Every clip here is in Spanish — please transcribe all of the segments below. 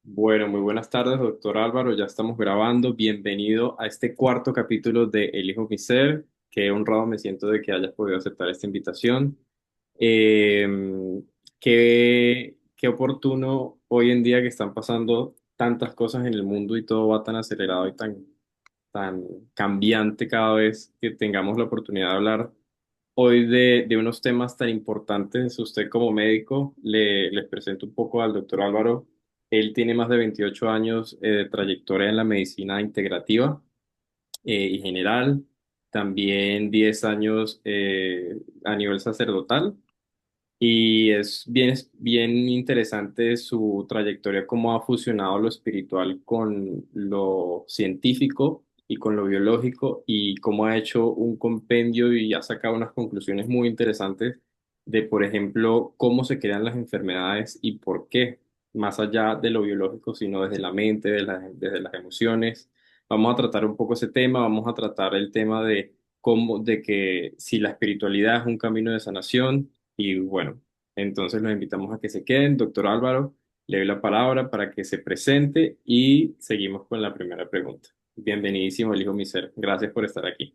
Bueno, muy buenas tardes, doctor Álvaro. Ya estamos grabando. Bienvenido a este cuarto capítulo de Elijo mi ser. Qué honrado me siento de que hayas podido aceptar esta invitación. Eh, qué oportuno hoy en día que están pasando tantas cosas en el mundo y todo va tan acelerado y tan cambiante cada vez que tengamos la oportunidad de hablar hoy de unos temas tan importantes. Usted como médico, les presento un poco al doctor Álvaro. Él tiene más de 28 años de trayectoria en la medicina integrativa y general, también 10 años a nivel sacerdotal. Y es bien interesante su trayectoria, cómo ha fusionado lo espiritual con lo científico y con lo biológico, y cómo ha hecho un compendio y ha sacado unas conclusiones muy interesantes de, por ejemplo, cómo se crean las enfermedades y por qué, más allá de lo biológico, sino desde la mente, desde las emociones. Vamos a tratar un poco ese tema, vamos a tratar el tema de cómo, de que si la espiritualidad es un camino de sanación. Y bueno, entonces los invitamos a que se queden. Doctor Álvaro, le doy la palabra para que se presente y seguimos con la primera pregunta. Bienvenidísimo, el hijo Miser. Gracias por estar aquí.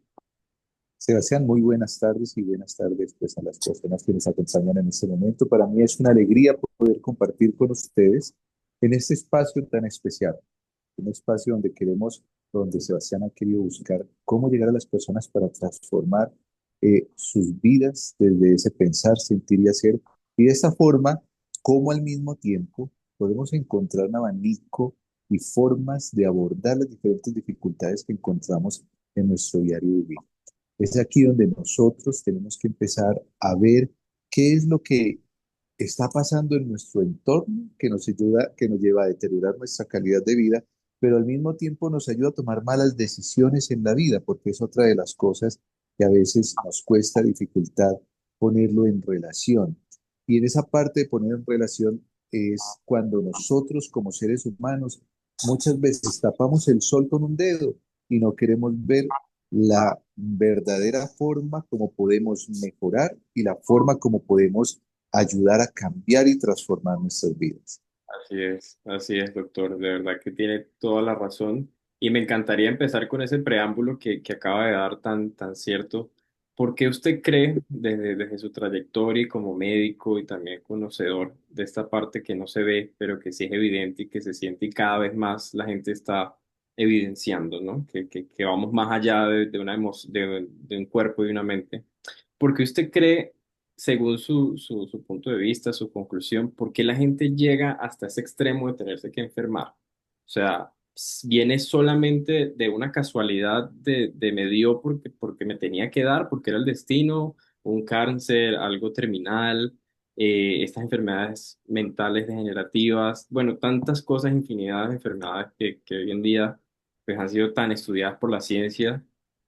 Sebastián, muy buenas tardes y buenas tardes pues, a las personas que nos acompañan en este momento. Para mí es una alegría poder compartir con ustedes en este espacio tan especial, un espacio donde queremos, donde Sebastián ha querido buscar cómo llegar a las personas para transformar sus vidas desde ese pensar, sentir y hacer. Y de esta forma, cómo al mismo tiempo podemos encontrar un abanico y formas de abordar las diferentes dificultades que encontramos en nuestro diario vivir. Es aquí donde nosotros tenemos que empezar a ver qué es lo que está pasando en nuestro entorno que nos ayuda, que nos lleva a deteriorar nuestra calidad de vida, pero al mismo tiempo nos ayuda a tomar malas decisiones en la vida, porque es otra de las cosas que a veces nos cuesta dificultad ponerlo en relación. Y en esa parte de poner en relación es cuando nosotros como seres humanos muchas veces tapamos el sol con un dedo y no queremos ver la verdadera forma como podemos mejorar y la forma como podemos ayudar a cambiar y transformar nuestras vidas. Así es, doctor. De verdad que tiene toda la razón. Y me encantaría empezar con ese preámbulo que acaba de dar tan cierto. ¿Por qué usted cree, desde su trayectoria y como médico y también conocedor de esta parte que no se ve, pero que sí es evidente y que se siente y cada vez más la gente está evidenciando, ¿no? Que vamos más allá de de un cuerpo y una mente? ¿Por qué usted cree, según su punto de vista, su conclusión, por qué la gente llega hasta ese extremo de tenerse que enfermar? O sea, ¿viene solamente de una casualidad de me dio porque me tenía que dar, porque era el destino, un cáncer, algo terminal, estas enfermedades mentales degenerativas, bueno, tantas cosas, infinidad de enfermedades que hoy en día pues, han sido tan estudiadas por la ciencia?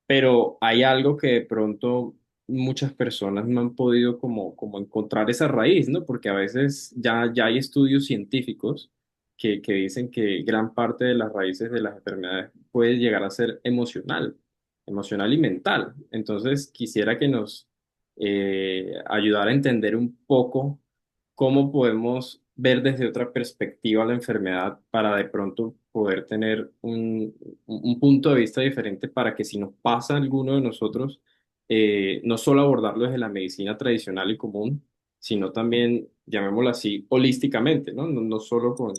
Pero hay algo que de pronto muchas personas no han podido como encontrar esa raíz, ¿no? Porque a veces ya hay estudios científicos que dicen que gran parte de las raíces de las enfermedades puede llegar a ser emocional y mental. Entonces, quisiera que nos ayudara a entender un poco cómo podemos ver desde otra perspectiva la enfermedad para de pronto poder tener un punto de vista diferente para que si nos pasa a alguno de nosotros, no solo abordarlo desde la medicina tradicional y común, sino también, llamémoslo así, holísticamente, ¿no? No solo con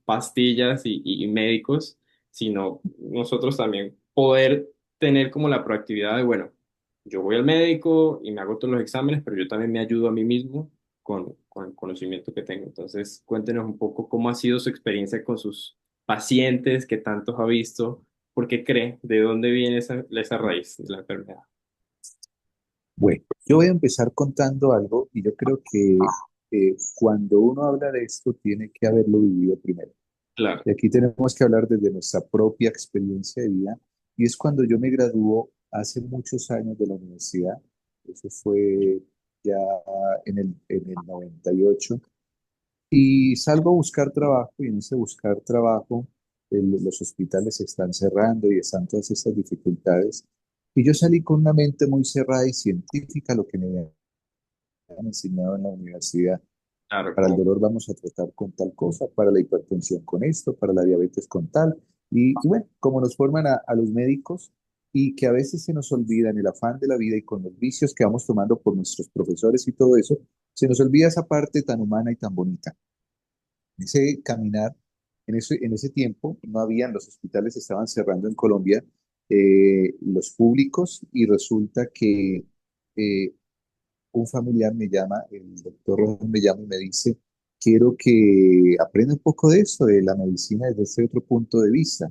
pastillas y médicos, sino nosotros también poder tener como la proactividad de, bueno, yo voy al médico y me hago todos los exámenes, pero yo también me ayudo a mí mismo con el conocimiento que tengo. Entonces, cuéntenos un poco cómo ha sido su experiencia con sus pacientes, qué tantos ha visto, por qué cree, de dónde viene esa raíz de la enfermedad. Bueno, yo voy a empezar contando algo y yo creo que cuando uno habla de esto tiene que haberlo vivido primero. Claro, Y aquí tenemos que hablar desde nuestra propia experiencia de vida y es cuando yo me graduó hace muchos años de la universidad. Eso fue ya en el 98 y salgo a buscar trabajo y en ese buscar trabajo los hospitales se están cerrando y están todas estas dificultades. Y yo salí con una mente muy cerrada y científica, lo que me habían enseñado en la universidad. Claro, Para el como, dolor vamos a tratar con tal cosa, para la hipertensión con esto, para la diabetes con tal. Y bueno, como nos forman a los médicos y que a veces se nos olvida en el afán de la vida y con los vicios que vamos tomando por nuestros profesores y todo eso, se nos olvida esa parte tan humana y tan bonita. Ese caminar, en ese tiempo no habían, los hospitales estaban cerrando en Colombia, los públicos, y resulta que eh, un familiar me llama, el doctor Rojas me llama y me dice, quiero que aprenda un poco de esto, de la medicina desde este otro punto de vista.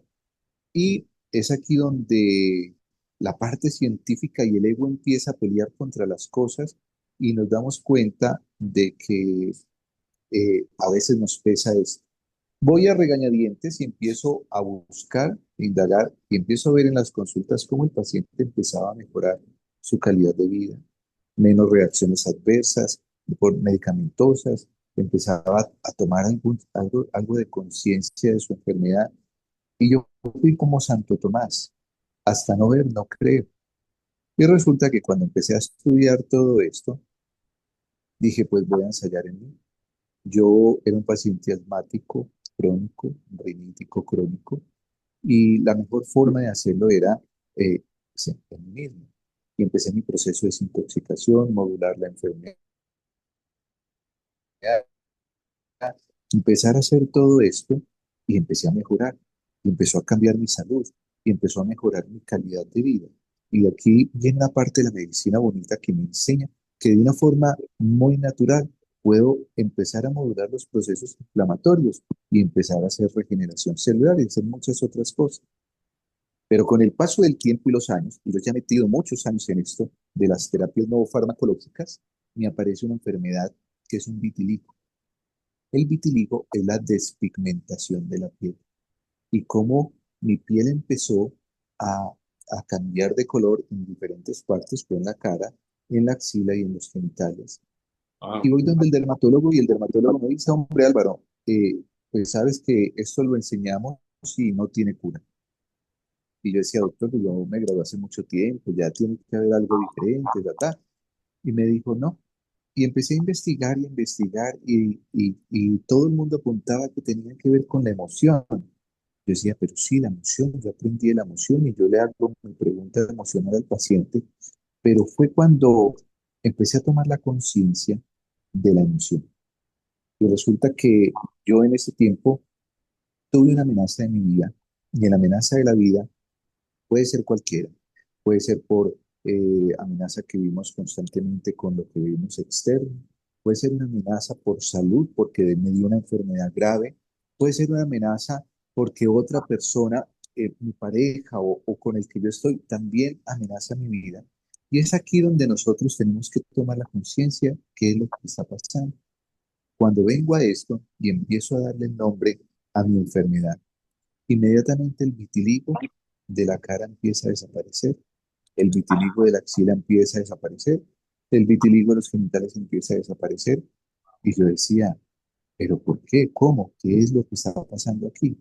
Y es aquí donde la parte científica y el ego empieza a pelear contra las cosas y nos damos cuenta de que a veces nos pesa esto. Voy a regañadientes y empiezo a buscar, indagar y empiezo a ver en las consultas cómo el paciente empezaba a mejorar su calidad de vida, menos reacciones adversas por medicamentosas, empezaba a tomar algo de conciencia de su enfermedad. Y yo fui como Santo Tomás, hasta no ver, no creo. Y resulta que cuando empecé a estudiar todo esto, dije, pues voy a ensayar en mí. Yo era un paciente asmático crónico, rinítico crónico, y la mejor forma de hacerlo era pues, en mí mismo. Y empecé mi proceso de desintoxicación, modular la enfermedad, empezar a hacer todo esto y empecé a mejorar. Y empezó a cambiar mi salud y empezó a mejorar mi calidad de vida. Y de aquí viene una parte de la medicina bonita que me enseña que de una forma muy natural puedo empezar a modular los procesos inflamatorios y empezar a hacer regeneración celular y hacer muchas otras cosas. Pero con el paso del tiempo y los años, y yo ya he metido muchos años en esto de las terapias no farmacológicas, me aparece una enfermedad que es un vitiligo. El vitiligo es la despigmentación de la piel y cómo mi piel empezó a, a cambiar de color en diferentes partes, fue en la cara, en la axila y en los genitales. ah, Y voy donde el dermatólogo y el dermatólogo me dice, hombre Álvaro, pues sabes que esto lo enseñamos y no tiene cura. Y yo decía, doctor, pues yo me gradué hace mucho tiempo, ya tiene que haber algo diferente, ta. Y me dijo, no. Y empecé a investigar y investigar y todo el mundo apuntaba que tenía que ver con la emoción. Yo decía, pero sí, la emoción, yo aprendí de la emoción y yo le hago mi pregunta emocional al paciente, pero fue cuando empecé a tomar la conciencia de la emoción. Y resulta que yo en ese tiempo tuve una amenaza en mi vida y en la amenaza de la vida puede ser cualquiera. Puede ser por amenaza que vivimos constantemente con lo que vivimos externo. Puede ser una amenaza por salud, porque me dio una enfermedad grave. Puede ser una amenaza porque otra persona, mi pareja o con el que yo estoy, también amenaza mi vida. Y es aquí donde nosotros tenemos que tomar la conciencia qué es lo que está pasando. Cuando vengo a esto y empiezo a darle el nombre a mi enfermedad, inmediatamente el vitiligo de la cara empieza a desaparecer, el vitiligo de la axila empieza a desaparecer, el vitiligo de los genitales empieza a desaparecer. Y yo decía, ¿pero por qué? ¿Cómo? ¿Qué es lo que está pasando aquí?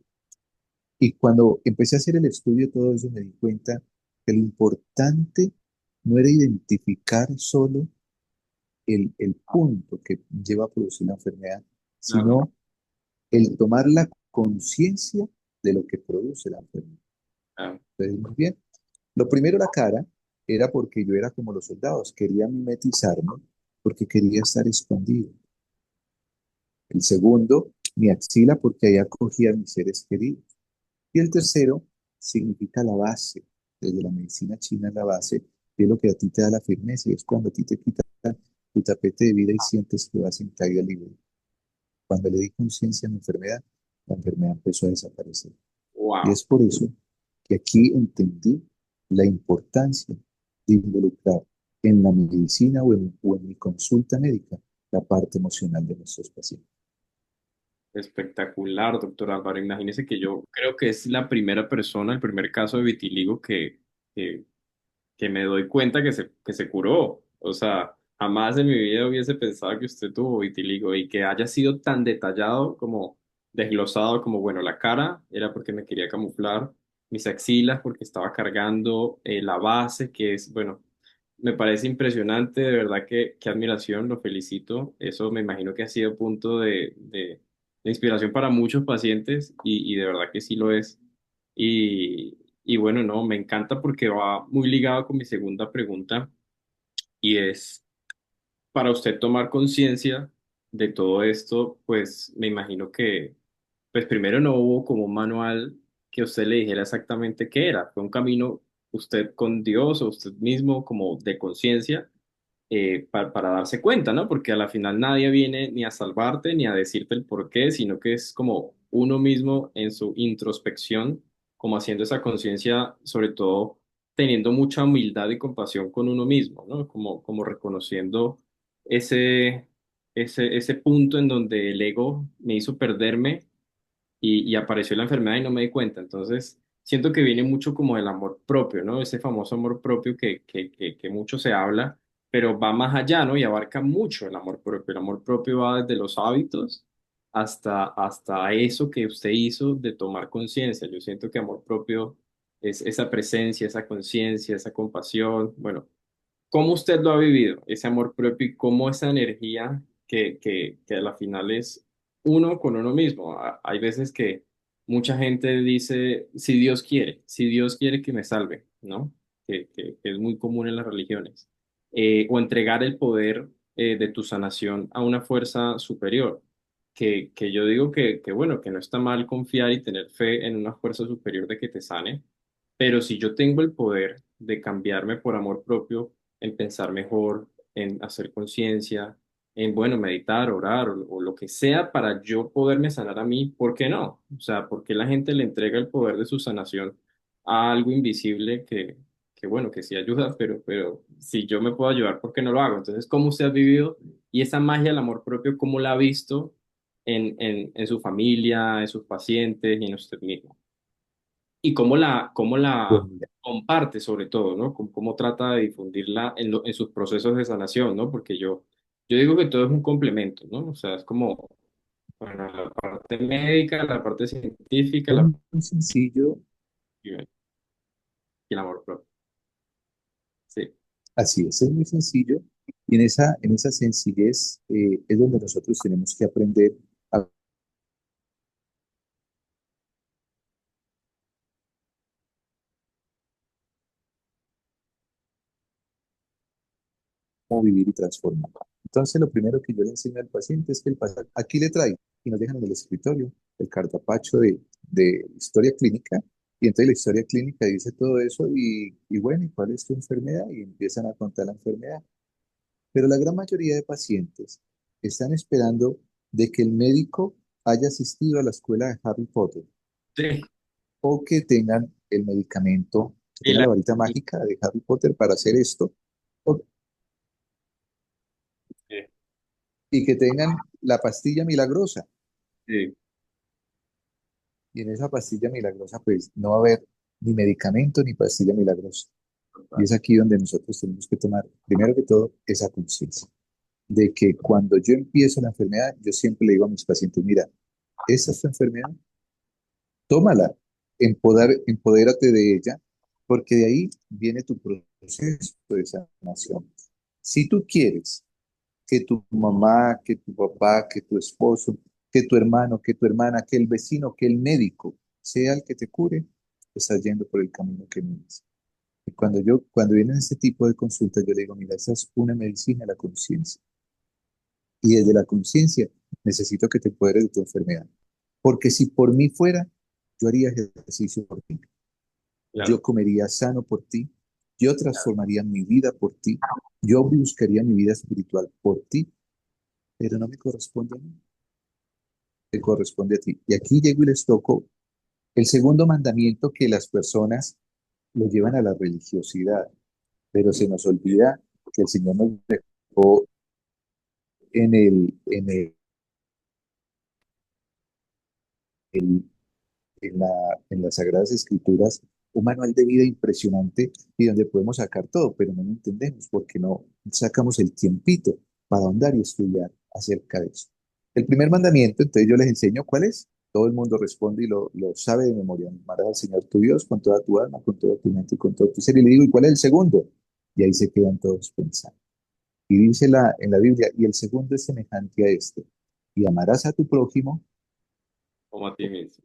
Y cuando empecé a hacer el estudio de todo eso, me di cuenta que lo importante no era identificar solo el punto que lleva a producir la enfermedad, claro, sino el tomar la conciencia de lo que produce la enfermedad. ah, Entonces, muy bien. Lo primero, la cara, era porque yo era como los soldados, quería mimetizarme porque quería estar escondido. El segundo, mi axila, porque ahí acogía a mis seres queridos. Y el tercero, significa la base. Desde la medicina china, la base es lo que a ti te da la firmeza y es cuando a ti te quitan tu tapete de vida y sientes que vas en caída libre. Cuando le di conciencia a mi enfermedad, la enfermedad empezó a desaparecer. Y wow. es por eso que aquí entendí la importancia de involucrar en la medicina o en mi consulta médica la parte emocional de nuestros pacientes. Espectacular, doctor Álvaro. Imagínese que yo creo que es la primera persona, el primer caso de vitiligo que, que me doy cuenta que se curó. O sea, jamás en mi vida hubiese pensado que usted tuvo vitiligo y que haya sido tan detallado como desglosado como, bueno, la cara era porque me quería camuflar, mis axilas porque estaba cargando la base, que es, bueno. me parece impresionante, de verdad que admiración, lo felicito. Eso me imagino que ha sido punto de inspiración para muchos pacientes y de verdad que sí lo es. Y bueno, no, me encanta porque va muy ligado con mi segunda pregunta y es, para usted tomar conciencia de todo esto, pues me imagino que, pues primero no hubo como un manual que usted le dijera exactamente qué era. Fue un camino usted con Dios o usted mismo como de conciencia para darse cuenta, ¿no? Porque a la final nadie viene ni a salvarte ni a decirte el por qué, sino que es como uno mismo en su introspección, como haciendo esa conciencia, sobre todo teniendo mucha humildad y compasión con uno mismo, ¿no? Como reconociendo ese, ese punto en donde el ego me hizo perderme y apareció la enfermedad y no me di cuenta. Entonces, siento que viene mucho como del amor propio, ¿no? Ese famoso amor propio que mucho se habla, pero va más allá, ¿no? Y abarca mucho el amor propio. El amor propio va desde los hábitos hasta eso que usted hizo de tomar conciencia. Yo siento que amor propio es esa presencia, esa conciencia, esa compasión. Bueno, ¿cómo usted lo ha vivido, ese amor propio y cómo esa energía que a la final es uno con uno mismo? Hay veces que mucha gente dice, si Dios quiere que me salve, ¿no? Que es muy común en las religiones. O entregar el poder de tu sanación a una fuerza superior. Que yo digo bueno, que no está mal confiar y tener fe en una fuerza superior de que te sane, pero si yo tengo el poder de cambiarme por amor propio, en pensar mejor, en hacer conciencia, en, bueno, meditar, orar o lo que sea para yo poderme sanar a mí, ¿por qué no? O sea, ¿por qué la gente le entrega el poder de su sanación a algo invisible bueno, que sí ayuda, pero si yo me puedo ayudar, ¿por qué no lo hago? Entonces, ¿cómo usted ha vivido y esa magia del amor propio, cómo la ha visto en su familia, en sus pacientes y en usted mismo? Y cómo Bueno, la mira, comparte sobre todo, ¿no? Cómo trata de difundirla en sus procesos de sanación, ¿no? Porque yo digo que todo es un complemento, ¿no? O sea, es como, bueno, la parte médica, la parte científica, es muy sencillo, y el amor propio. Sí, así es muy sencillo. Y en esa sencillez es donde nosotros tenemos que aprender a cómo vivir y transformar. Entonces, lo primero que yo le enseño al paciente es que el paciente aquí le trae y nos dejan en el escritorio el cartapacho de historia clínica. Y entonces la historia clínica dice todo eso y bueno, ¿y cuál es tu enfermedad? Y empiezan a contar la enfermedad. Pero la gran mayoría de pacientes están esperando de que el médico haya asistido a la escuela de Harry Potter sí. o que tengan el medicamento, que Y tengan la, la varita mágica de Harry Potter para hacer esto, o- sí, y que tengan la pastilla milagrosa. sí, Y en esa pastilla milagrosa, pues no va a haber ni medicamento ni pastilla milagrosa. Y total. es aquí donde nosotros tenemos que tomar, primero que todo, esa conciencia de que cuando yo empiezo la enfermedad, yo siempre le digo a mis pacientes, mira, esa es tu enfermedad, tómala, empodérate de ella, porque de ahí viene tu proceso de sanación. Si tú quieres que tu mamá, que tu papá, que tu esposo, que tu hermano, que tu hermana, que el vecino, que el médico sea el que te cure, estás yendo por el camino que no es. Y cuando vienen este tipo de consultas, yo le digo, mira, esa es una medicina, la conciencia. Y desde la conciencia necesito que te empoderes de tu enfermedad. Porque si por mí fuera, yo haría ejercicio por ti, yo Claro, comería sano por ti, yo transformaría mi vida por ti, yo buscaría mi vida espiritual por ti, pero no me corresponde a mí, te corresponde a ti. Y aquí llego y les toco el segundo mandamiento que las personas lo llevan a la religiosidad, pero se nos olvida que el Señor nos dejó en la, en las Sagradas Escrituras un manual de vida impresionante y donde podemos sacar todo, pero no lo entendemos porque no sacamos el tiempito para ahondar y estudiar acerca de eso. El primer mandamiento, entonces yo les enseño cuál es. Todo el mundo responde y lo sabe de memoria. Amarás al Señor tu Dios con toda tu alma, con toda tu mente y con todo tu ser. Y le digo, ¿y cuál es el segundo? Y ahí se quedan todos pensando. Y dice en la Biblia, y el segundo es semejante a este, y amarás a tu prójimo, como a ti mismo.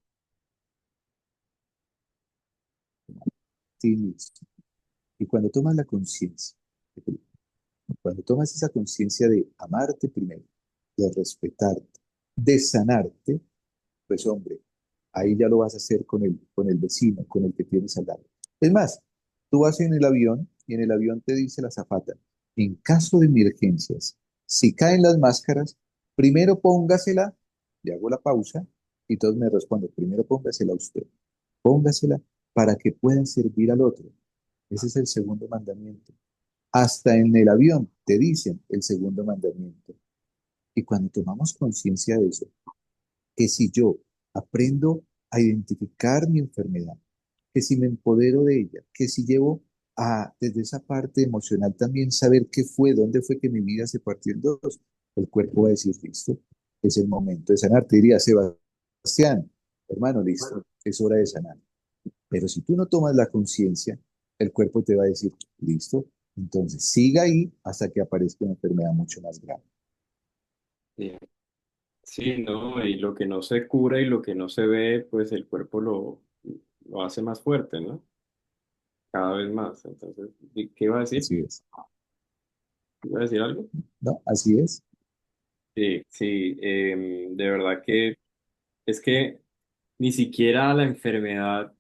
sí mismo. Y cuando tomas la conciencia, cuando tomas esa conciencia de amarte primero, de respetarte, de sanarte, pues hombre, ahí ya lo vas a hacer con el vecino, con el que tienes al lado. Es más, tú vas en el avión y en el avión te dice la azafata, en caso de emergencias, si caen las máscaras, primero póngasela, le hago la pausa y todos me responden, primero póngasela a usted, póngasela para que puedan servir al otro. Ese es el segundo mandamiento. Hasta en el avión te dicen el segundo mandamiento. Y cuando tomamos conciencia de eso, que si yo aprendo a identificar mi enfermedad, que si me empodero de ella, que si llevo a, desde esa parte emocional también saber qué fue, dónde fue que mi vida se partió en dos, el cuerpo va a decir, listo, es el momento de sanar. Te diría, Sebastián, hermano, listo, es hora de sanar. Pero si tú no tomas la conciencia, el cuerpo te va a decir, listo, entonces siga ahí hasta que aparezca una enfermedad mucho más grave. Sí, sí, ¿no? Y lo que no se cura y lo que no se ve, pues el cuerpo lo hace más fuerte, ¿no? Cada vez más. Entonces, ¿qué iba a decir? Así es. ¿Iba a decir algo? ¿No? Así es. Sí, sí, de verdad que es que ni siquiera la enfermedad,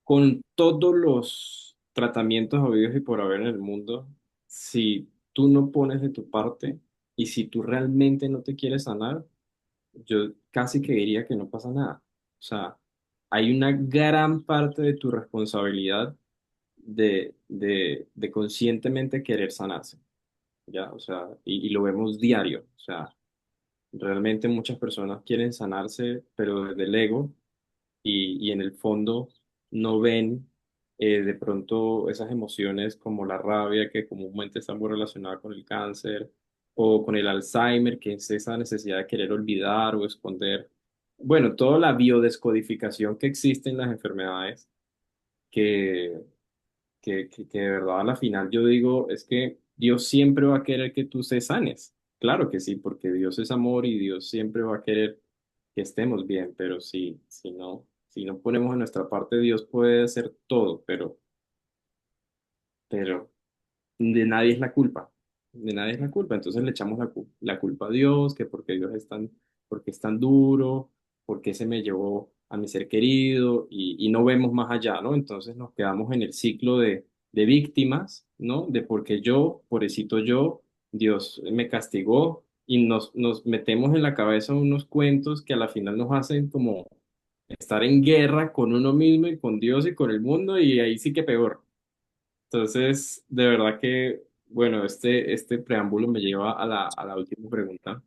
con todos los tratamientos habidos y por haber en el mundo, si tú no pones de tu parte y si tú realmente no te quieres sanar, yo casi que diría que no pasa nada. O sea, hay una gran parte de tu responsabilidad de conscientemente querer sanarse, ¿ya? O sea, y lo vemos diario. O sea, realmente muchas personas quieren sanarse, pero desde el ego y en el fondo no ven de pronto esas emociones como la rabia que comúnmente está muy relacionada con el cáncer o con el Alzheimer, que es esa necesidad de querer olvidar o esconder. Bueno, toda la biodescodificación que existe en las enfermedades que que de verdad a la final yo digo es que Dios siempre va a querer que tú te sanes. Claro que sí, porque Dios es amor y Dios siempre va a querer que estemos bien, pero si no ponemos en nuestra parte, Dios puede hacer todo, pero de nadie es la culpa, de nadie es la culpa. Entonces le echamos la culpa a Dios, que porque Dios porque es tan duro, porque se me llevó a mi ser querido y no vemos más allá, ¿no? Entonces nos quedamos en el ciclo de víctimas, ¿no? De porque yo, pobrecito yo, Dios me castigó y nos metemos en la cabeza unos cuentos que a la final nos hacen como estar en guerra con uno mismo y con Dios y con el mundo y ahí sí que peor. Entonces, de verdad que, bueno, este preámbulo me lleva a la última pregunta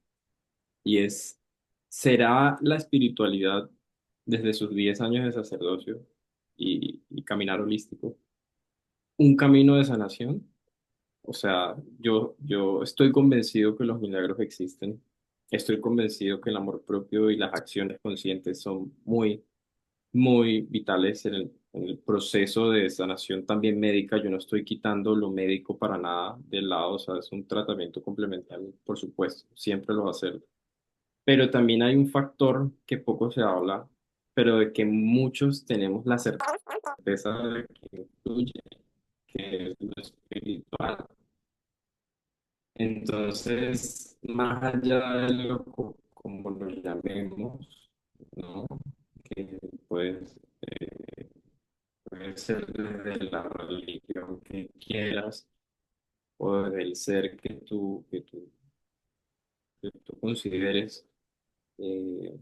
y es, ¿será la espiritualidad desde sus 10 años de sacerdocio y caminar holístico un camino de sanación? O sea, yo estoy convencido que los milagros existen, estoy convencido que el amor propio y las acciones conscientes son muy vitales en el proceso de sanación también médica. Yo no estoy quitando lo médico para nada del lado, o sea, es un tratamiento complementario, por supuesto, siempre lo va a ser. Pero también hay un factor que poco se habla, pero de que muchos tenemos la certeza de que influye, que es lo espiritual. Entonces, más allá de como lo llamemos, ¿no? Que pues puede ser desde la religión que quieras o desde el ser que tú consideres. Eh,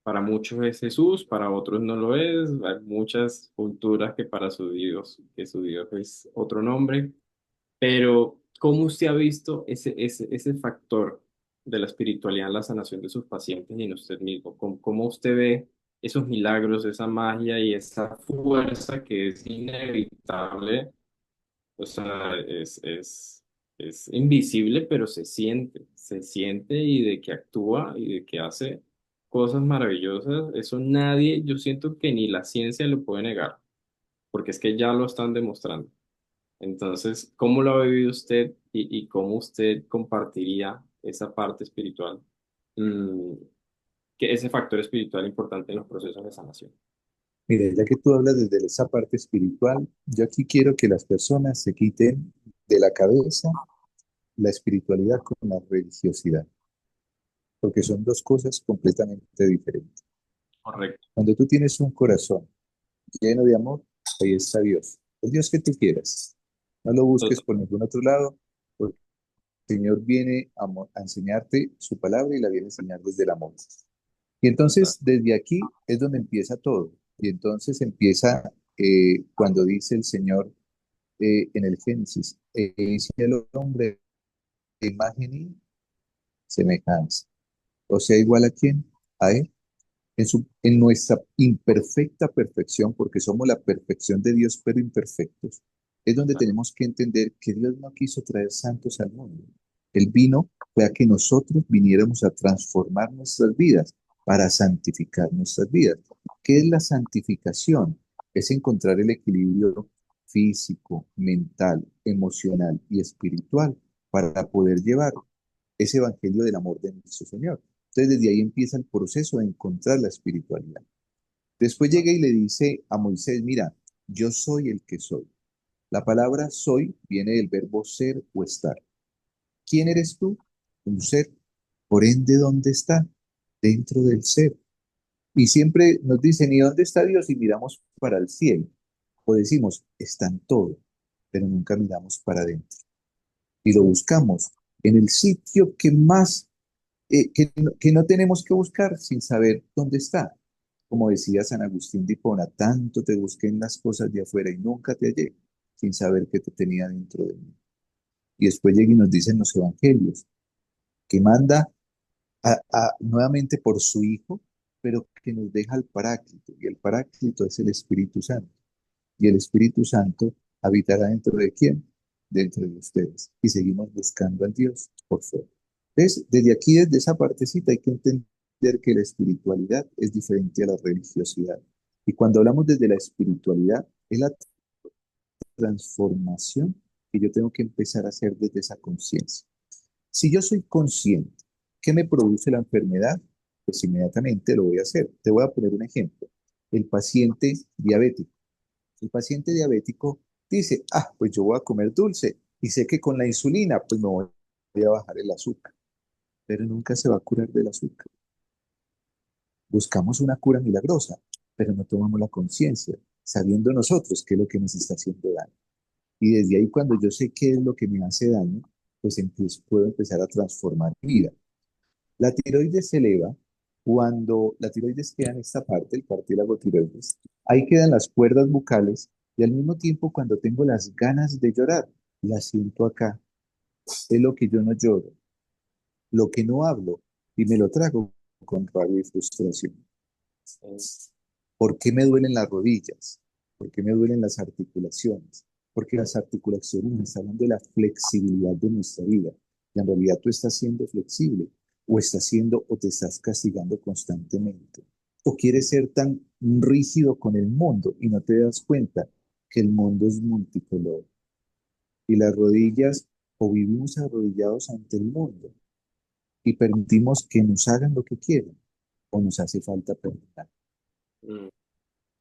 para muchos es Jesús, para otros no lo es. Hay muchas culturas que para que su Dios es otro nombre. Pero, ¿cómo usted ha visto ese factor de la espiritualidad en la sanación de sus pacientes y en usted mismo? ¿Cómo usted ve esos milagros, esa magia y esa fuerza que es inevitable? O sea, es invisible, pero se siente y de que actúa y de que hace cosas maravillosas. Eso nadie, yo siento que ni la ciencia lo puede negar, porque es que ya lo están demostrando. Entonces, ¿cómo lo ha vivido usted y cómo usted compartiría esa parte espiritual, mm, que ese factor espiritual importante en los procesos de sanación? Mire, ya que tú hablas desde esa parte espiritual, yo aquí quiero que las personas se quiten de la cabeza la espiritualidad con la religiosidad, porque son dos cosas completamente diferentes. Correcto. Cuando tú tienes un corazón lleno de amor, ahí está Dios, el Dios que tú quieras. No lo busques Total. por ningún otro lado, porque el Señor viene a enseñarte su palabra y la viene a enseñar desde el amor. Y Total. entonces desde aquí es donde empieza todo. Y entonces empieza cuando dice el Señor en el Génesis, hice al hombre de imagen y semejanza. O sea, igual a quién? A Él. En nuestra imperfecta perfección, porque somos la perfección de Dios, pero imperfectos, es donde tenemos que entender que Dios no quiso traer santos al mundo. Él vino para que nosotros viniéramos a transformar nuestras vidas, para santificar nuestras vidas. ¿Qué es la santificación? Es encontrar el equilibrio físico, mental, emocional y espiritual para poder llevar ese evangelio del amor de nuestro Señor. Entonces, desde ahí empieza el proceso de encontrar la espiritualidad. Después llega y le dice a Moisés, mira, yo soy el que soy. La palabra soy viene del verbo ser o estar. ¿Quién eres tú? Un ser. Por ende, ¿dónde está? Dentro del ser. Y siempre nos dicen, ¿y dónde está Dios? Y miramos para el cielo. O decimos, está en todo, pero nunca miramos para adentro. Y lo buscamos en el sitio que más que no tenemos que buscar sin saber dónde está. Como decía San Agustín de Hipona, tanto te busqué en las cosas de afuera y nunca te hallé, sin saber que te tenía dentro de mí. Y después llega y nos dicen los evangelios, que manda nuevamente por su Hijo, pero que nos deja el Paráclito, y el Paráclito es el Espíritu Santo. Y el Espíritu Santo habitará dentro de quién? Dentro de ustedes. Y seguimos buscando al Dios por fuera. Entonces, desde aquí, desde esa partecita, hay que entender que la espiritualidad es diferente a la religiosidad. Y cuando hablamos desde la espiritualidad, es la transformación que yo tengo que empezar a hacer desde esa conciencia. Si yo soy consciente que me produce la enfermedad, pues inmediatamente lo voy a hacer. Te voy a poner un ejemplo. El paciente diabético. El paciente diabético dice, pues yo voy a comer dulce y sé que con la insulina, pues me voy a bajar el azúcar, pero nunca se va a curar del azúcar. Buscamos una cura milagrosa, pero no tomamos la conciencia, sabiendo nosotros qué es lo que nos está haciendo daño. Y desde ahí, cuando yo sé qué es lo que me hace daño, pues puedo empezar a transformar mi vida. La tiroides se eleva cuando la tiroides queda en esta parte, el cartílago tiroides. Ahí quedan las cuerdas bucales y al mismo tiempo cuando tengo las ganas de llorar, las siento acá. Es lo que yo no lloro, lo que no hablo y me lo trago con rabia y frustración. ¿Por qué me duelen las rodillas? ¿Por qué me duelen las articulaciones? Porque las articulaciones me están hablando de la flexibilidad de nuestra vida. Y en realidad tú estás siendo flexible o estás siendo o te estás castigando constantemente. O quieres ser tan rígido con el mundo y no te das cuenta que el mundo es multicolor. Y las rodillas o vivimos arrodillados ante el mundo y permitimos que nos hagan lo que quieran o nos hace falta perdonar. Mm,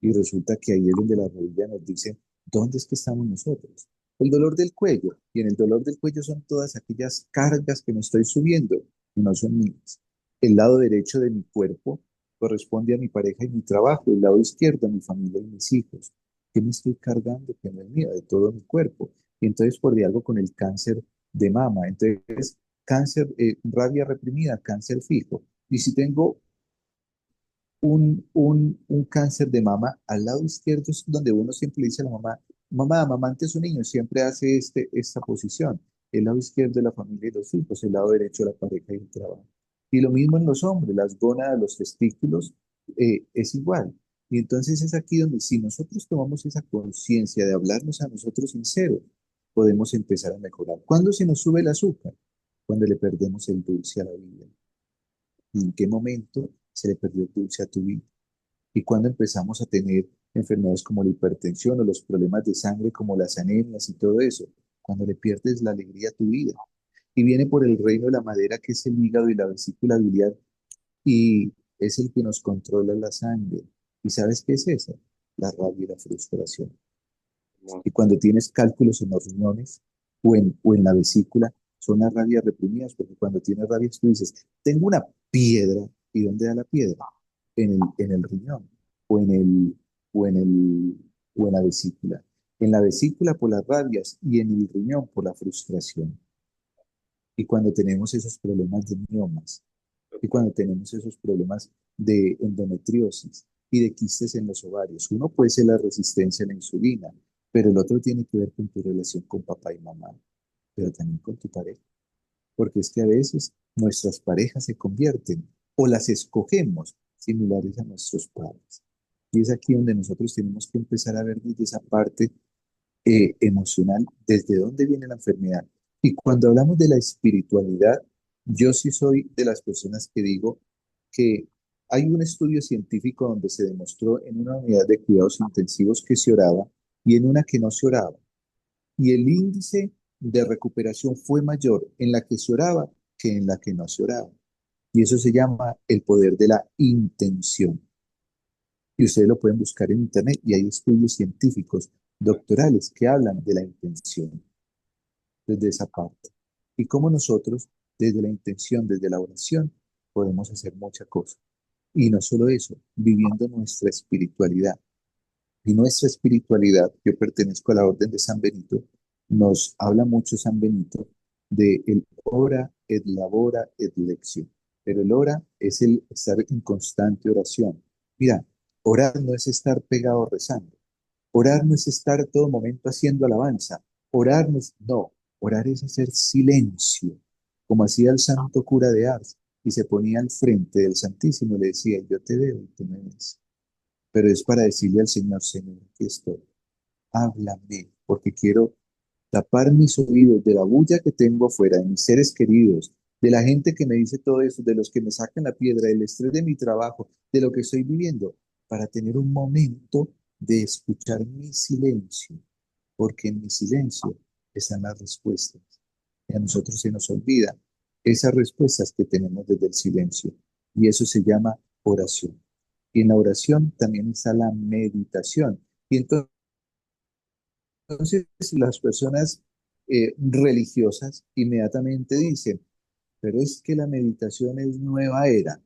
Y resulta que ahí es donde la rodilla nos dice, ¿dónde es que estamos nosotros? El dolor del cuello. Y en el dolor del cuello son todas aquellas cargas que me estoy subiendo y no son mías. El lado derecho de mi cuerpo corresponde a mi pareja y mi trabajo. El lado izquierdo a mi familia y mis hijos. ¿Qué me estoy cargando? Que no es mío, de todo mi cuerpo. Y entonces por algo con el cáncer de mama. Entonces, cáncer, rabia reprimida, cáncer fijo. Y si tengo un cáncer de mama, al lado izquierdo es donde uno siempre le dice a la mamá, mamá, antes un niño siempre hace esta posición. El lado izquierdo de la familia y los hijos, el lado derecho de la pareja y el trabajo. Y lo mismo en los hombres, las gónadas, los testículos, es igual. Y entonces es aquí donde si nosotros tomamos esa conciencia de hablarnos a nosotros sinceros, podemos empezar a mejorar. ¿Cuándo se nos sube el azúcar? Cuando le perdemos el dulce a la vida. ¿Y en qué momento se le perdió el dulce a tu vida? Y cuando empezamos a tener enfermedades como la hipertensión o los problemas de sangre como las anemias y todo eso, cuando le pierdes la alegría a tu vida. Y viene por el reino de la madera, que es el hígado y la vesícula biliar, y es el que nos controla la sangre. ¿Y sabes qué es eso? La rabia y la frustración. Como, Y cuando tienes cálculos en los riñones o en la vesícula, son las rabias reprimidas, porque cuando tienes rabias tú dices, tengo una piedra, ¿y dónde da la piedra? En el riñón o en el, o en el, o en la vesícula. En la vesícula por las rabias y en el riñón por la frustración. Y cuando tenemos esos problemas de miomas, y cuando tenemos esos problemas de endometriosis y de quistes en los ovarios, uno puede ser la resistencia a la insulina, pero el otro tiene que ver con tu relación con papá y mamá, pero también con tu pareja, porque es que a veces nuestras parejas se convierten o las escogemos similares a nuestros padres. Y es aquí donde nosotros tenemos que empezar a ver desde esa parte emocional, desde dónde viene la enfermedad. Y cuando hablamos de la espiritualidad, yo sí soy de las personas que digo que hay un estudio científico donde se demostró en una unidad de cuidados intensivos que se oraba y en una que no se oraba. Y el índice de recuperación fue mayor en la que se oraba que en la que no se oraba. Y eso se llama el poder de la intención. Y ustedes lo pueden buscar en internet y hay estudios científicos doctorales que hablan de la intención desde esa parte. Y cómo nosotros, desde la intención, desde la oración, podemos hacer mucha cosa. Y no solo eso, viviendo nuestra espiritualidad. Y nuestra espiritualidad, yo pertenezco a la Orden de San Benito, nos habla mucho San Benito de el ora et labora et lectio. Pero el ora es el estar en constante oración. Mira, orar no es estar pegado rezando. Orar no es estar a todo momento haciendo alabanza. Orar no es, no, orar es hacer silencio, como hacía el santo cura de Ars, y se ponía al frente del Santísimo y le decía, yo te veo y tú me ves. Pero es para decirle al Señor, Señor, aquí estoy, háblame, porque quiero tapar mis oídos de la bulla que tengo afuera, de mis seres queridos, de la gente que me dice todo eso, de los que me sacan la piedra, del estrés de mi trabajo, de lo que estoy viviendo, para tener un momento de escuchar mi silencio, porque en mi silencio están las respuestas. Y a nosotros se nos olvida esas respuestas que tenemos desde el silencio, y eso se llama oración. Y en la oración también está la meditación. Y entonces las personas religiosas inmediatamente dicen, pero es que la meditación es nueva era.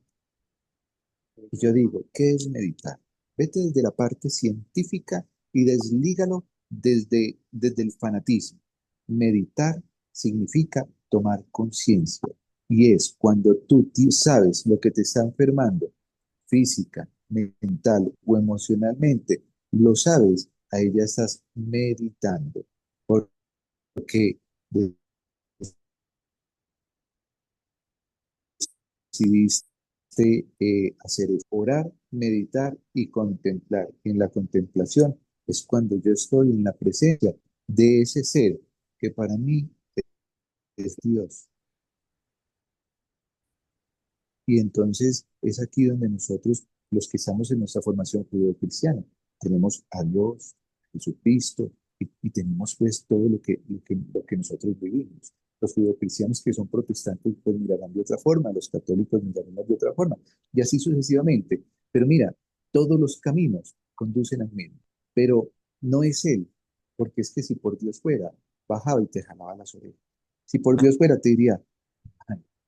Y yo digo, ¿qué es meditar? Vete desde la parte científica y deslígalo desde el fanatismo. Meditar significa tomar conciencia. Y es cuando tú sabes lo que te está enfermando, física, mental o emocionalmente, lo sabes, ahí ya estás meditando. Porque decidiste hacer es orar, meditar y contemplar. En la contemplación es cuando yo estoy en la presencia de ese ser que para mí es Dios. Y entonces es aquí donde nosotros, los que estamos en nuestra formación judío-cristiana, tenemos a Dios, Jesucristo, y tenemos pues todo lo que nosotros vivimos. Los judeocristianos que son protestantes pues mirarán de otra forma, los católicos mirarán de otra forma, y así sucesivamente. Pero mira, todos los caminos conducen al mismo, pero no es Él, porque es que si por Dios fuera, bajaba y te jalaba las orejas. Si por Dios fuera, te diría,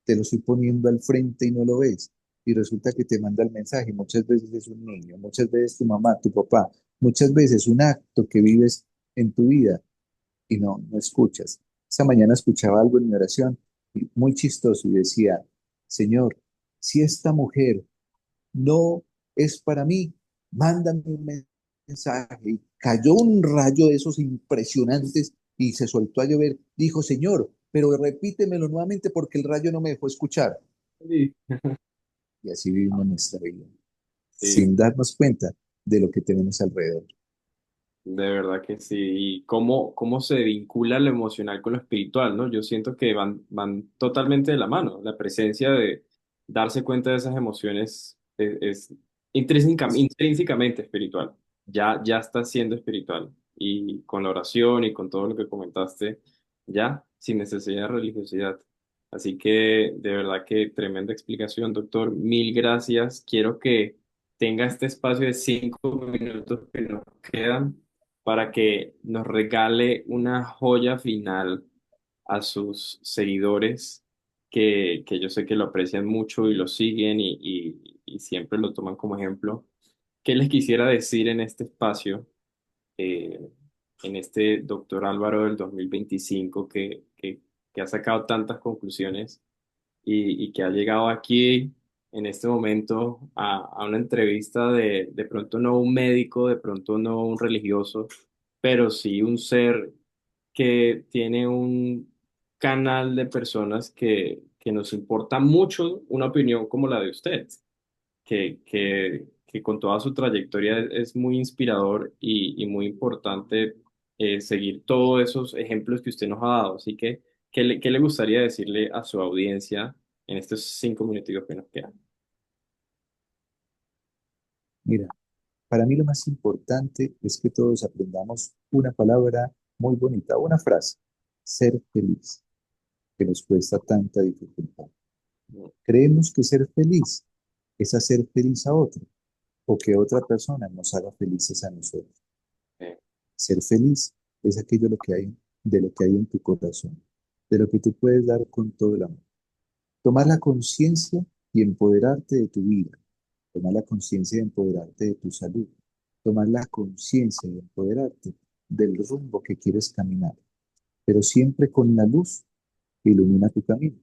te lo estoy poniendo al frente y no lo ves. Y resulta que te manda el mensaje. Muchas veces es un niño, muchas veces tu mamá, tu papá, muchas veces un acto que vives en tu vida y no escuchas. Esta mañana escuchaba algo en mi oración muy chistoso y decía, Señor, si esta mujer no es para mí, mándame un mensaje. Y cayó un rayo de esos impresionantes y se soltó a llover. Dijo, Señor, pero repítemelo nuevamente porque el rayo no me dejó escuchar. sí, Y así vivimos nuestra vida, sí, sin darnos cuenta de lo que tenemos alrededor. de verdad que sí. Y cómo se vincula lo emocional con lo espiritual, ¿no? Yo siento que van totalmente de la mano. La presencia de darse cuenta de esas emociones es intrínsecamente espiritual. ya está siendo espiritual. Y con la oración y con todo lo que comentaste, ya, sin necesidad de religiosidad. Así que de verdad que tremenda explicación, doctor. Mil gracias. Quiero que tenga este espacio de 5 minutos que nos quedan para que nos regale una joya final a sus seguidores que yo sé que lo aprecian mucho y lo siguen y siempre lo toman como ejemplo. ¿Qué les quisiera decir en este espacio, eh, en este doctor Álvaro del 2025 que ha sacado tantas conclusiones y que ha llegado aquí en este momento a una entrevista de pronto no un médico, de pronto no un religioso, pero sí un ser que tiene un canal de personas que nos importa mucho una opinión como la de usted, que con toda su trayectoria es muy inspirador y muy importante seguir todos esos ejemplos que usted nos ha dado. Así que, ¿qué le gustaría decirle a su audiencia en estos 5 minutos que nos quedan? Mira, para mí lo más importante es que todos aprendamos una palabra muy bonita, una frase, ser feliz, que nos cuesta tanta dificultad. Creemos que ser feliz es hacer feliz a otro o que otra persona nos haga felices a nosotros. Eh, Ser feliz es aquello de lo que hay en tu corazón, de lo que tú puedes dar con todo el amor. Tomar la conciencia y empoderarte de tu vida. Tomar la conciencia y empoderarte de tu salud. Tomar la conciencia y empoderarte del rumbo que quieres caminar. Pero siempre con la luz que ilumina tu camino.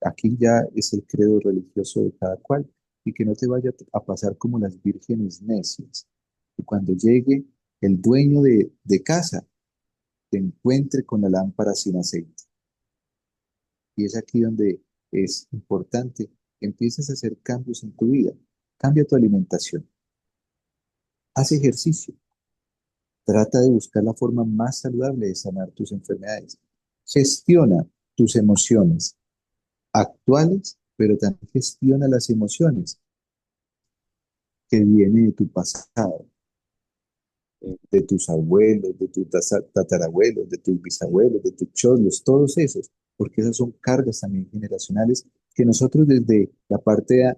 Aquí ya es el credo religioso de cada cual y que no te vaya a pasar como las vírgenes necias. Que cuando llegue el dueño de casa te encuentre con la lámpara sin aceite. Y es aquí donde es importante que empieces a hacer cambios en tu vida. Cambia tu alimentación, haz ejercicio, trata de buscar la forma más saludable de sanar tus enfermedades. Gestiona tus emociones actuales, pero también gestiona las emociones que vienen de tu pasado, de tus abuelos, de tus tatarabuelos, de tus bisabuelos, de tus cholos, todos esos, porque esas son cargas también generacionales que nosotros desde la parte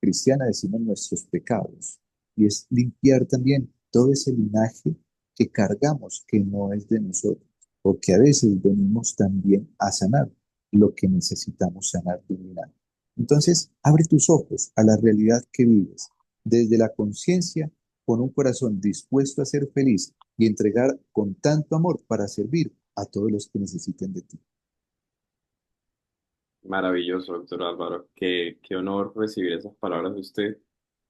cristiana decimos nuestros pecados. Y es limpiar también todo ese linaje que cargamos, que no es de nosotros, o que a veces venimos también a sanar lo que necesitamos sanar de un linaje. Entonces, abre tus ojos a la realidad que vives, desde la conciencia con un corazón dispuesto a ser feliz y entregar con tanto amor para servir a todos los que necesiten de ti. Maravilloso, doctor Álvaro. Qué honor recibir esas palabras de usted.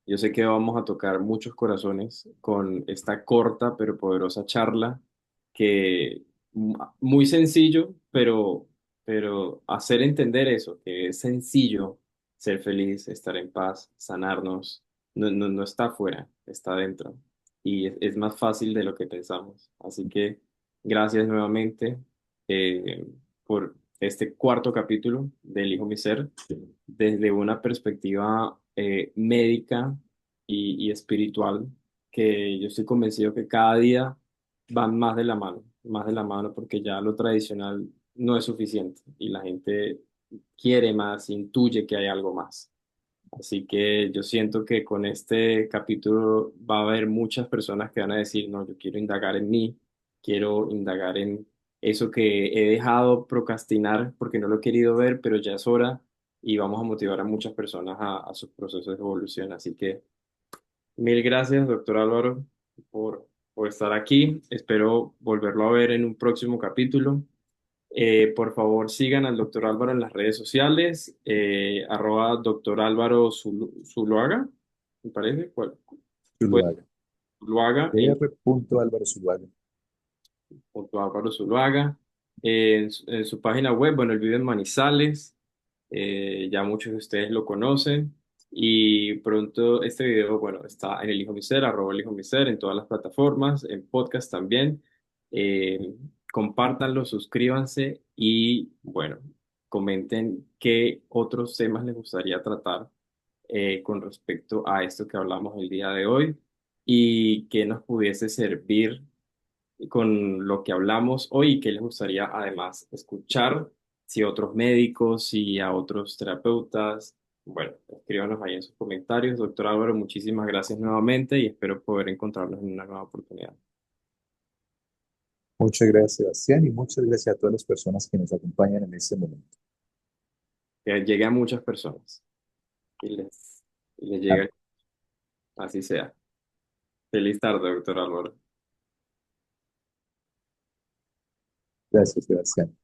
Yo sé que vamos a tocar muchos corazones con esta corta pero poderosa charla que muy sencillo, pero hacer entender eso, que es sencillo ser feliz, estar en paz, sanarnos, no está afuera, está dentro. Y es más fácil de lo que pensamos. Así que gracias nuevamente por este cuarto capítulo de Elijo mi Ser desde una perspectiva médica y espiritual, que yo estoy convencido que cada día van más de la mano, porque ya lo tradicional no es suficiente y la gente quiere más, intuye que hay algo más. Así que yo siento que con este capítulo va a haber muchas personas que van a decir, no, yo quiero indagar en mí, quiero indagar en eso que he dejado procrastinar porque no lo he querido ver, pero ya es hora y vamos a motivar a muchas personas a sus procesos de evolución. Así que mil gracias, doctor Álvaro, por estar aquí. Espero volverlo a ver en un próximo capítulo. Por favor, sigan al doctor Álvaro en las redes sociales, arroba doctor Álvaro Zuluaga, me parece, pues Zuluaga. Zuluaga en Dr. Álvaro Zuluaga. punto Álvaro Zuluaga. En su página web, bueno, él vive en Manizales, ya muchos de ustedes lo conocen. Y pronto este video, bueno, está en el Hijo Miser, arroba el Hijo Miser, en todas las plataformas, en podcast también. Eh, Compártanlo, suscríbanse y, bueno, comenten qué otros temas les gustaría tratar con respecto a esto que hablamos el día de hoy. y que nos pudiese servir con lo que hablamos hoy y que les gustaría además escuchar, si otros médicos, si a otros terapeutas. Bueno, escríbanos ahí en sus comentarios. Doctor Álvaro, muchísimas gracias nuevamente y espero poder encontrarnos en una nueva oportunidad. Muchas gracias, Sebastián, y muchas gracias a todas las personas que nos acompañan en este momento. Que llegue a muchas personas y les llegue, así sea. Feliz tarde, doctor Álvaro. Gracias, Sebastián.